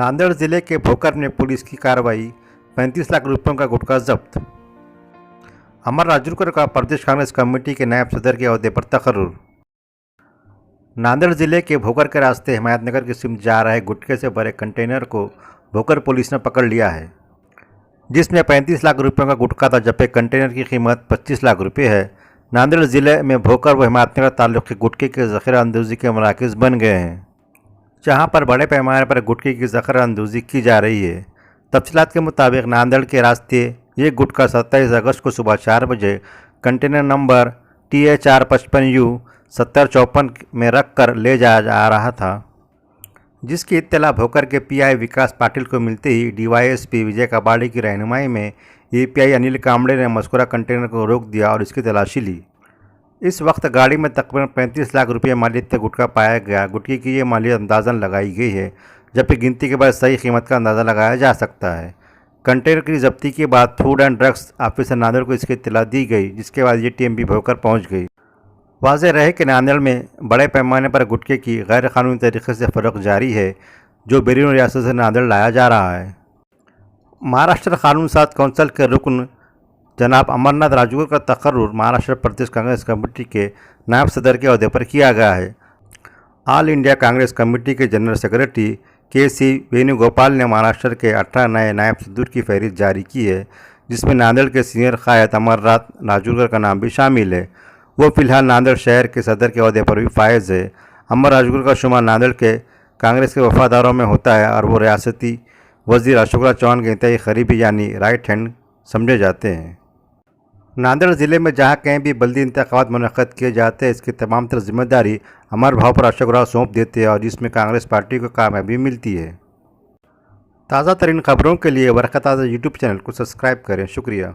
नांदेड़ जिले के भोकर में पुलिस की कार्रवाई, 35 लाख रुपयों का गुटखा जब्त। अमर राजूरकर का प्रदेश कांग्रेस कमेटी के नायब सदर के ओहदे पर तकर्रुर। नांदेड़ जिले के भोकर के रास्ते हिमायतनगर की सिमत जा रहे गुटखे से भरे कंटेनर को भोकर पुलिस ने पकड़ लिया है, जिसमें 35 लाख रुपयों का गुटखा था, जबकि कंटेनर की कीमत 25 लाख रुपये है। नांदेड़ जिले में भोकर व हिमायतनगर ताल्लुक के गुटखे के ज़ख़ीरा अंदोज़ी के मराकज़ बन गए हैं, जहां पर बड़े पैमाने पर गुटखे की ज़ख़ीरा अंदोज़ी की जा रही है। तफसीलात के मुताबिक नांदेड़ के रास्ते ये गुटखा 27 अगस्त को सुबह 4 बजे कंटेनर नंबर TA455U 7054 में रख कर ले जाया जा रहा था, जिसकी इत्तला भोकर के PI विकास पाटिल को मिलते ही DYSP विजय कबाड़ी की रहनुमाई में API अनिल कामड़े ने मज़कूरा कंटेनर को रोक दिया और इसकी तलाशी ली। इस वक्त गाड़ी में तकरीबन 35 लाख रुपये मालियत का गुटखा पाया गया। गुटखे की ये मालियत अंदाज़न लगाई गई है, जबकि गिनती के बाद सही कीमत का अंदाज़ा लगाया जा सकता है। कंटेनर की जब्ती के बाद food and drugs officer Nanded को इसकी इत्तला दी गई, जिसके बाद ये टीम भी भोकर पहुँच गई। वाज़ेह रहे कि नांदेड़ में बड़े पैमाने पर गुटखे की गैर कानूनी तरीके से फ़रोख्त जारी है, जो बैरून रियासत से नांदेड़ लाया जा रहा है। महाराष्ट्र कानून साज कौंसिल के रुकन जनाब अमरनाथ राजूरकर का तकर्रुर महाराष्ट्र प्रदेश कांग्रेस कमेटी के नायब सदर के ओहदे पर किया गया है। ऑल इंडिया कांग्रेस कमेटी के जनरल सेक्रेटरी KC वेणुगोपाल ने महाराष्ट्र के 18 नए नायब सदर की फहरिस्त जारी की है, जिसमें नांदेड़ के सीनियर कायद अमरनाथ राजूरकर का नाम भी शामिल है। वो फिलहाल नांदेड़ शहर के सदर के ओहदे पर भी फायज है। अमर राजूरकर का शुमार नांदेड़ के कांग्रेस के वफादारों में होता है और वो रियासती वज़ीर अशोक चौहान के इंतहाई करीबी यानी राइट हैंड समझे जाते हैं। नांदेड़ ज़िले में जहां कहीं भी बल्दी इंतखाबात मुनक़्क़द किए जाते हैं, इसकी तमाम तर जिम्मेदारी अमर भाव पर अशोक राव सौंप देते हैं और जिसमें कांग्रेस पार्टी को कामयाबी मिलती है। ताज़ा तरीन खबरों के लिए वर्क़ा ताज़ा यूट्यूब चैनल को सब्सक्राइब करें। शुक्रिया।